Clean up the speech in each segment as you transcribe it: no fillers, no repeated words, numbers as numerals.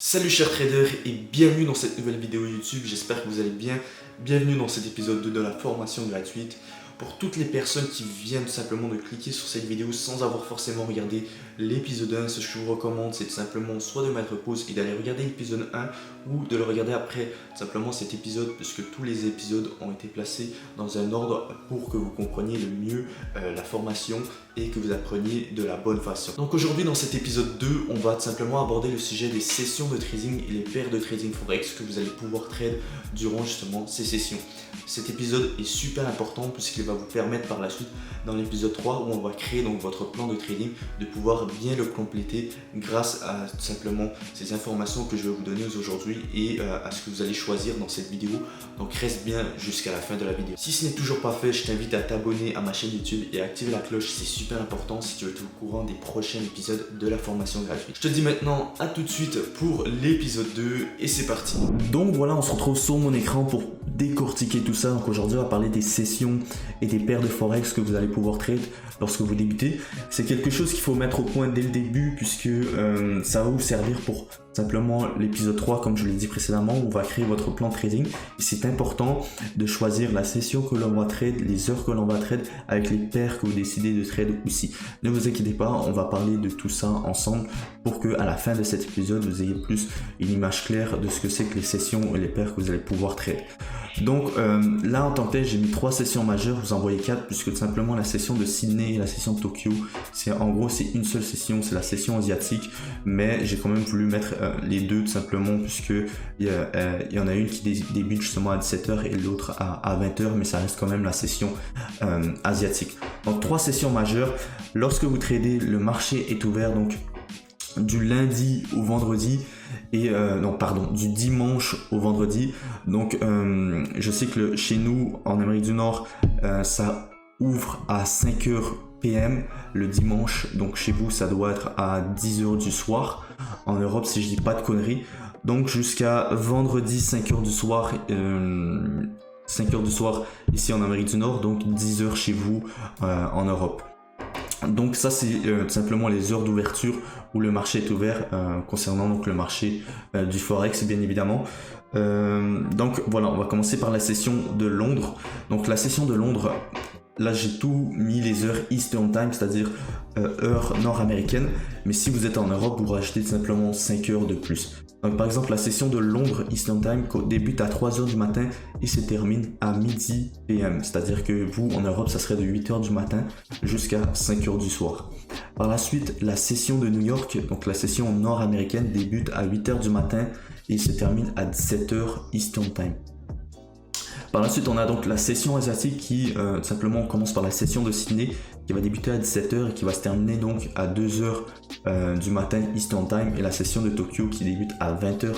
Salut chers traders et bienvenue dans cette nouvelle vidéo YouTube, j'espère que vous allez bien. Bienvenue dans cet épisode 2 de la formation gratuite. Pour toutes les personnes qui viennent tout simplement de cliquer sur cette vidéo sans avoir forcément regardé l'épisode 1, ce que je vous recommande c'est tout simplement soit de mettre pause et d'aller regarder l'épisode 1 ou de le regarder après simplement cet épisode, puisque tous les épisodes ont été placés dans un ordre pour que vous compreniez le mieux la formation et que vous appreniez de la bonne façon. Donc aujourd'hui dans cet épisode 2, on va tout simplement aborder le sujet des sessions de trading et les paires de trading forex que vous allez pouvoir trade durant justement ces sessions. Cet épisode est super important puisqu'il va vous permettre par la suite dans l'épisode 3 où on va créer donc votre plan de trading de pouvoir bien le compléter grâce à tout simplement ces informations que je vais vous donner aujourd'hui et à ce que vous allez choisir dans cette vidéo. Donc reste bien jusqu'à la fin de la vidéo. Si ce n'est toujours pas fait, je t'invite à t'abonner à ma chaîne YouTube et à activer la cloche, c'est super important si tu veux être au courant des prochains épisodes de la formation gratuite. Je te dis maintenant à tout de suite pour l'épisode 2 et c'est parti. Donc voilà, on se retrouve sur mon écran pour décortiquer tout ça. Donc aujourd'hui on va parler des sessions et des paires de forex que vous allez pouvoir trade lorsque vous débutez. C'est quelque chose qu'il faut mettre au point dès le début puisque ça va vous servir pour simplement l'épisode 3, comme je l'ai dit précédemment, où on va créer votre plan de trading. Et c'est important de choisir la session que l'on va trade, les heures que l'on va trade, avec les paires que vous décidez de trade aussi. Ne vous inquiétez pas, on va parler de tout ça ensemble pour que à la fin de cet épisode, vous ayez plus une image claire de ce que c'est que les sessions et les paires que vous allez pouvoir trade. Donc là en tant que tel, j'ai mis 3 sessions majeures, vous en voyez 4 puisque tout simplement la session de Sydney et la session de Tokyo, c'est en gros c'est une seule session, c'est la session asiatique, mais j'ai quand même voulu mettre les deux tout simplement puisque il y en a une qui débute justement à 17h et l'autre à 20h, mais ça reste quand même la session asiatique. Donc 3 sessions majeures. Lorsque vous tradez, le marché est ouvert donc du lundi au vendredi et du dimanche au vendredi. Donc je sais que chez nous en Amérique du Nord ça ouvre à 5h PM le dimanche, donc chez vous ça doit être à 10h du soir en Europe si je dis pas de conneries. Donc jusqu'à vendredi 5h du soir 5h du soir ici en Amérique du Nord, donc 10h chez vous en Europe. Donc ça c'est tout simplement les heures d'ouverture où le marché est ouvert concernant donc le marché du forex bien évidemment. Donc voilà, on va commencer par la session de Londres. Donc la session de Londres, là j'ai tout mis les heures Eastern Time, c'est-à-dire heure nord-américaine, mais si vous êtes en Europe, vous rajoutez tout simplement 5 heures de plus. Donc par exemple la session de Londres Eastern Time débute à 3h du matin et se termine à midi PM, c'est-à-dire que vous en Europe ça serait de 8h du matin jusqu'à 5h du soir. Par la suite la session de New York, donc la session nord-américaine débute à 8h du matin et se termine à 17h Eastern Time. Par la suite, on a donc la session asiatique qui simplement commence par la session de Sydney qui va débuter à 17h et qui va se terminer donc à 2h du matin Eastern Time, et la session de Tokyo qui débute à 20h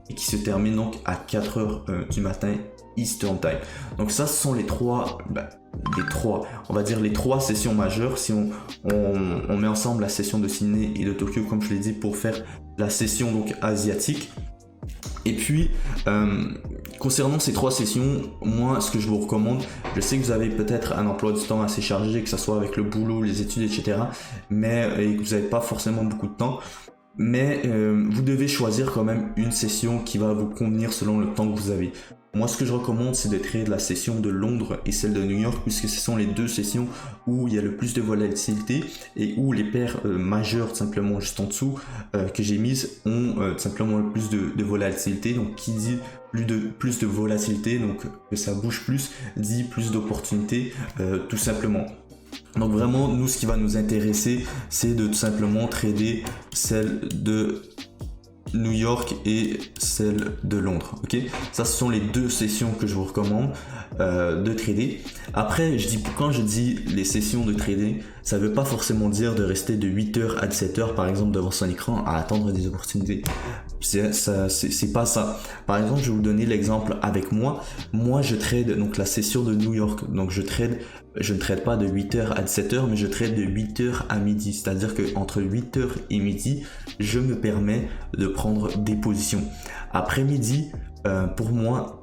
et qui se termine donc à 4h du matin Eastern Time. Donc ça ce sont les trois, on va dire les 3 sessions majeures si on met ensemble la session de Sydney et de Tokyo comme je l'ai dit pour faire la session donc asiatique. Et puis concernant ces 3 sessions, moi ce que je vous recommande, je sais que vous avez peut-être un emploi du temps assez chargé, que ce soit avec le boulot, les études, etc. Et que vous n'avez pas forcément beaucoup de temps. Mais vous devez choisir quand même une session qui va vous convenir selon le temps que vous avez. Moi ce que je recommande c'est de trade la session de Londres et celle de New York puisque ce sont les 2 sessions où il y a le plus de volatilité et où les paires majeures tout simplement juste en dessous que j'ai mises ont tout simplement le plus de volatilité. Donc qui dit plus de volatilité, donc que ça bouge plus, dit plus d'opportunités tout simplement. Donc vraiment nous ce qui va nous intéresser c'est de tout simplement trader celle de New York et celle de Londres. Ok, ça ce sont les 2 sessions que je vous recommande de trader. Après quand je dis les sessions de trader, ça veut pas forcément dire de rester de 8h à 17h par exemple devant son écran à attendre des opportunités. C'est pas ça. Par exemple je vais vous donner l'exemple avec moi je trade donc la session de New York, donc je ne trade pas de 8h à 17h mais je trade de 8h à midi, c'est à dire que entre 8h et midi je me permets de prendre des positions. Après midi pour moi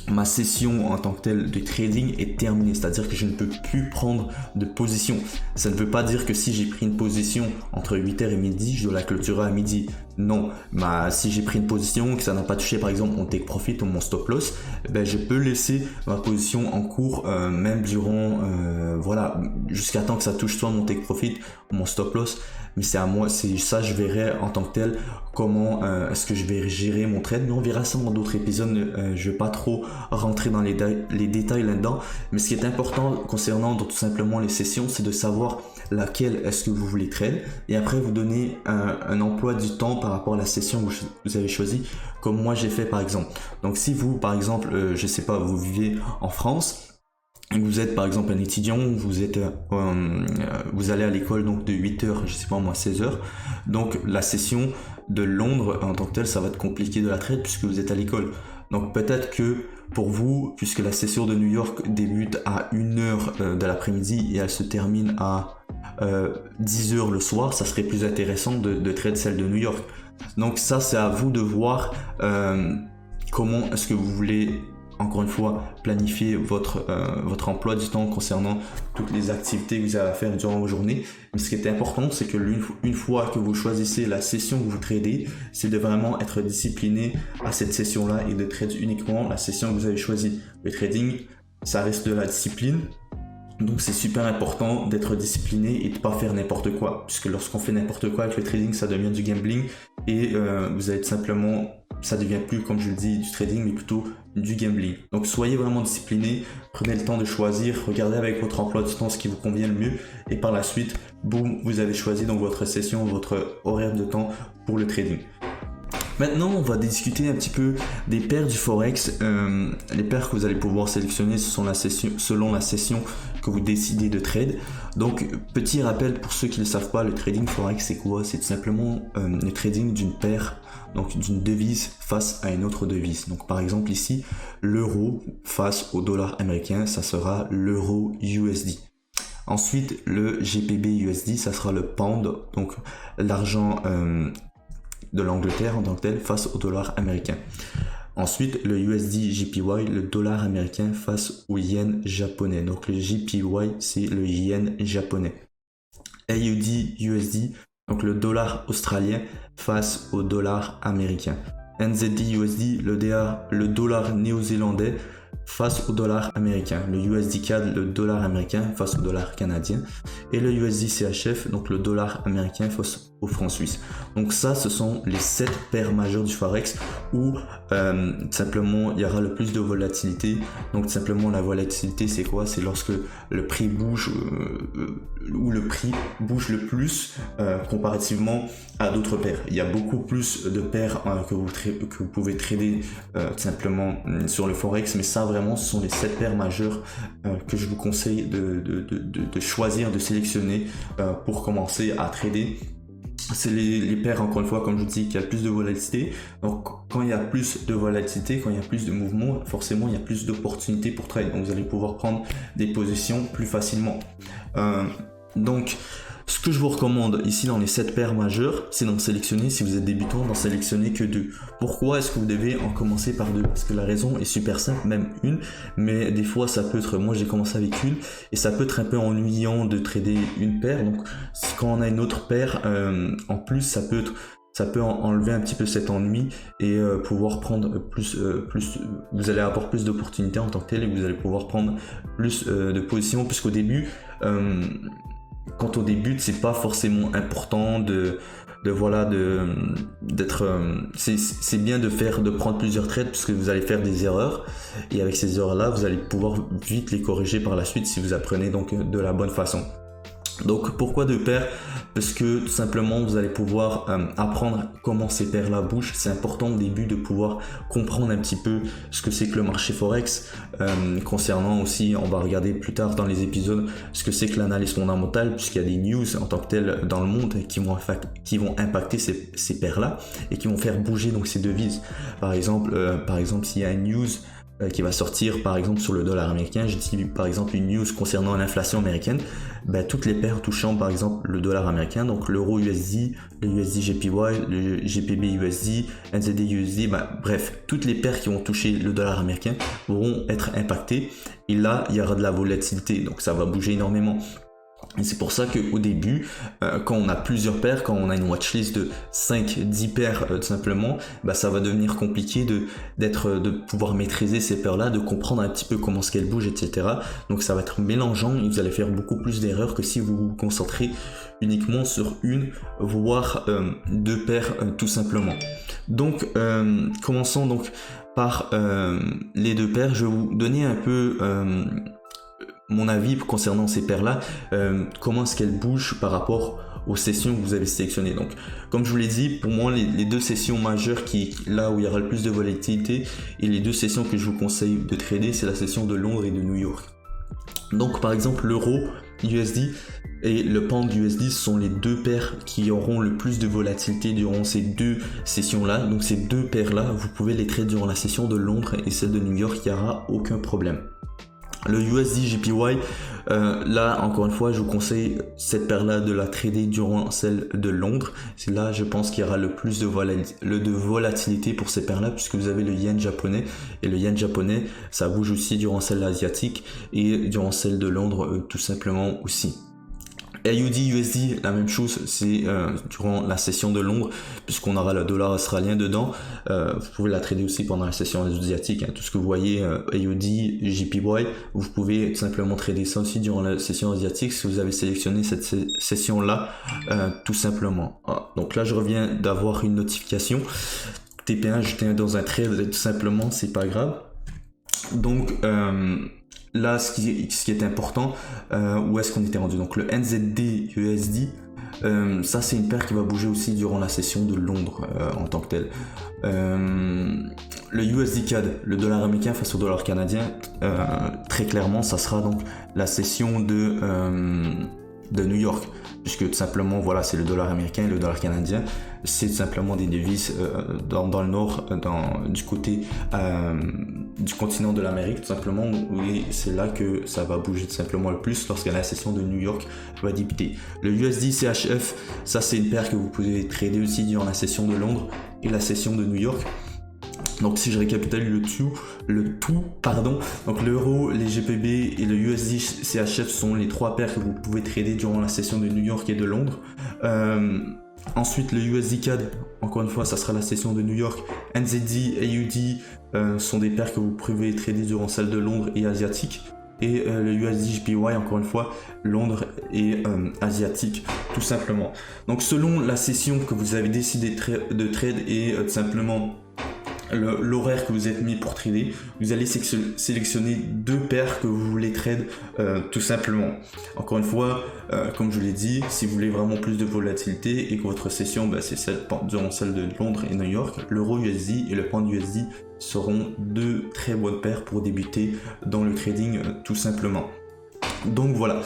ma session en tant que telle de trading est terminée, c'est-à-dire que je ne peux plus prendre de position. Ça ne veut pas dire que si j'ai pris une position entre 8h et midi, je dois la clôturer à midi. Non, si j'ai pris une position que ça n'a pas touché par exemple mon take profit ou mon stop loss, je peux laisser ma position en cours même durant jusqu'à temps que ça touche soit mon take profit ou mon stop loss. Mais c'est à moi, c'est ça, je verrai en tant que tel comment est-ce que je vais gérer mon trade. Mais on verra ça dans d'autres épisodes. Je vais pas trop rentrer dans les détails là-dedans. Mais ce qui est important concernant tout simplement les sessions, c'est de savoir laquelle est-ce que vous voulez trade. Et après, vous donner un emploi du temps par rapport à la session que vous avez choisie, comme moi j'ai fait par exemple. Donc si vous, par exemple, je sais pas, vous vivez en France, vous êtes par exemple un étudiant, vous allez à l'école donc de 8h, je sais pas moi, 16h. Donc la session de Londres en tant que telle, ça va être compliqué de la trade puisque vous êtes à l'école. Donc peut-être que pour vous, puisque la session de New York débute à 1h de l'après-midi et elle se termine à 10h le soir, ça serait plus intéressant de trade celle de New York. Donc ça, c'est à vous de voir comment est-ce que vous voulez, encore une fois, planifier votre emploi du temps concernant toutes les activités que vous avez à faire durant vos journées. Mais ce qui est important, c'est que une fois que vous choisissez la session que vous tradez, c'est de vraiment être discipliné à cette session-là et de trader uniquement la session que vous avez choisie. Le trading, ça reste de la discipline. Donc c'est super important d'être discipliné et de pas faire n'importe quoi, puisque lorsqu'on fait n'importe quoi avec le trading, ça devient du gambling et vous allez simplement, ça devient plus, comme je le dis, du trading, mais plutôt du gambling. Donc soyez vraiment discipliné, prenez le temps de choisir, regardez avec votre emploi du temps ce qui vous convient le mieux et par la suite, boum, vous avez choisi donc votre session, votre horaire de temps pour le trading. Maintenant, on va discuter un petit peu des paires du Forex. Les paires que vous allez pouvoir sélectionner selon la session que vous décidez de trade. Donc, petit rappel pour ceux qui ne le savent pas, le trading Forex, c'est quoi? C'est tout simplement le trading d'une paire, donc d'une devise face à une autre devise. Donc, par exemple ici, l'euro face au dollar américain, ça sera l'euro USD. Ensuite, le GBP USD, ça sera le pound, donc l'argent de l'Angleterre en tant que tel face au dollar américain. Ensuite, le USD JPY, le dollar américain face au yen japonais. Donc le JPY, c'est le yen japonais. AUD USD, donc le dollar australien face au dollar américain. NZD USD, le dollar néo-zélandais face au dollar américain, le USD CAD, le dollar américain face au dollar canadien, et le USD CHF, donc le dollar américain face au franc suisse. Donc ça, ce sont les 7 paires majeures du Forex où simplement il y aura le plus de volatilité. Donc simplement la volatilité, c'est quoi? C'est lorsque le prix bouge ou le prix bouge le plus comparativement à d'autres paires. Il y a beaucoup plus de paires que vous pouvez trader simplement sur le Forex, mais ça vraiment ce sont les 7 paires majeures que je vous conseille de choisir, de sélectionner pour commencer à trader. C'est les paires, encore une fois, comme je vous dis, qui a plus de volatilité. Donc quand il y a plus de volatilité, quand il y a plus de mouvement, forcément il y a plus d'opportunités pour trade. Donc vous allez pouvoir prendre des positions plus facilement. Donc ce que je vous recommande ici dans les 7 paires majeures, c'est d'en sélectionner, si vous êtes débutant, d'en sélectionner que 2. Pourquoi est-ce que vous devez en commencer par 2? Parce que la raison est super simple, même une, mais des fois ça peut être, moi j'ai commencé avec une, et ça peut être un peu ennuyant de trader une paire. Donc quand on a une autre paire, en plus ça peut enlever un petit peu cet ennui et pouvoir prendre plus, vous allez avoir plus d'opportunités en tant que tel et vous allez pouvoir prendre plus de positions, puisqu'au début, quand on débute, c'est pas forcément important c'est bien de prendre plusieurs trades puisque vous allez faire des erreurs et avec ces erreurs là vous allez pouvoir vite les corriger par la suite si vous apprenez donc de la bonne façon. Donc pourquoi 2 paires? Parce que tout simplement vous allez pouvoir apprendre comment ces paires là bougent. C'est important au début de pouvoir comprendre un petit peu ce que c'est que le marché Forex, concernant aussi, on va regarder plus tard dans les épisodes ce que c'est que l'analyse fondamentale, puisqu'il y a des news en tant que telles dans le monde qui vont impacter ces paires là et qui vont faire bouger donc ces devises. Par exemple s'il y a une news qui va sortir par exemple sur le dollar américain, je dis par exemple une news concernant l'inflation américaine, toutes les paires touchant par exemple le dollar américain, donc l'euro USD, le USD JPY, le GPB USD, NZD USD, bref, toutes les paires qui vont toucher le dollar américain vont être impactées, et là il y aura de la volatilité, donc ça va bouger énormément. Et c'est pour ça qu'au début, quand on a plusieurs paires, quand on a une watchlist de 5-10 paires tout simplement, ça va devenir compliqué de pouvoir maîtriser ces paires-là, de comprendre un petit peu comment est-ce qu'elles bougent, etc. Donc ça va être mélangeant et vous allez faire beaucoup plus d'erreurs que si vous vous concentrez uniquement sur une, voire 2 paires tout simplement. Donc commençons donc par les 2 paires. Je vais vous donner un peu mon avis concernant ces paires-là, comment est-ce qu'elles bougent par rapport aux sessions que vous avez sélectionnées. Donc, comme je vous l'ai dit, pour moi, les 2 sessions majeures là où il y aura le plus de volatilité, et les 2 sessions que je vous conseille de trader, c'est la session de Londres et de New York. Donc, par exemple, l'euro USD et le pound USD sont les 2 paires qui auront le plus de volatilité durant ces 2 sessions-là. Donc, ces 2 paires-là, vous pouvez les trader durant la session de Londres et celle de New York, il n'y aura aucun problème. Le USD JPY, là encore une fois je vous conseille cette paire là de la trader durant celle de Londres. C'est là je pense qu'il y aura le plus de volatilité pour ces paires là, puisque vous avez le yen japonais, et le yen japonais ça bouge aussi durant celle asiatique et durant celle de Londres tout simplement aussi. AUD USD, la même chose, c'est durant la session de Londres, puisqu'on aura le dollar australien dedans. Vous pouvez la trader aussi pendant la session asiatique, tout ce que vous voyez AUD, JPY, vous pouvez tout simplement trader ça aussi durant la session asiatique si vous avez sélectionné cette session là tout simplement. Donc là je reviens d'avoir une notification TP1, j'étais dans un trade tout simplement, c'est pas grave. Donc là, ce qui est important, où est-ce qu'on était rendu? Donc le NZD USD, ça c'est une paire qui va bouger aussi durant la session de Londres en tant que telle. Le USD CAD, le dollar américain face au dollar canadien, très clairement, ça sera donc la session de New York, puisque tout simplement voilà, c'est le dollar américain et le dollar canadien, c'est tout simplement des devises dans le nord, du côté du continent de l'Amérique tout simplement, et c'est là que ça va bouger tout simplement le plus lorsque la session de New York va débuter. Le USD CHF, ça c'est une paire que vous pouvez trader aussi durant la session de Londres et la session de New York. Donc si je récapitule le tout, donc l'euro, les GPB et le USD CHF sont les 3 paires que vous pouvez trader durant la session de New York et de Londres. Ensuite le USD CAD, encore une fois ça sera la session de New York. NZD, AUD sont des paires que vous pouvez trader durant celle de Londres et asiatique. Et le USD JPY, encore une fois, Londres et asiatique, tout simplement. Donc selon la session que vous avez décidé de trade et tout simplement l'horaire que vous êtes mis pour trader, vous allez sélectionner 2 paires que vous voulez trade tout simplement. Encore une fois, comme je l'ai dit, si vous voulez vraiment plus de volatilité et que votre session c'est durant celle de Londres et New York, l'euro USD et le pound USD seront 2 très bonnes paires pour débuter dans le trading tout simplement. Donc voilà,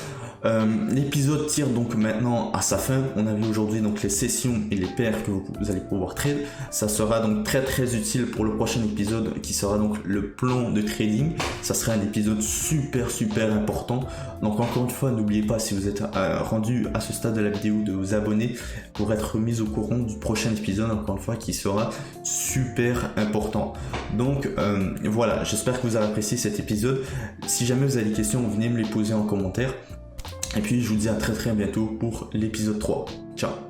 l'épisode tire donc maintenant à sa fin. On a vu aujourd'hui donc les sessions et les paires que vous allez pouvoir trade. Ça sera donc très utile pour le prochain épisode qui sera donc le plan de trading. Ça sera un épisode super important. Donc encore une fois, n'oubliez pas, si vous êtes rendu à ce stade de la vidéo, de vous abonner pour être mis au courant du prochain épisode, encore une fois, qui sera super important. Donc voilà, j'espère que vous avez apprécié cet épisode. Si jamais vous avez des questions, venez me les poser en commentaire. Et puis je vous dis à très bientôt pour l'épisode 3. Ciao.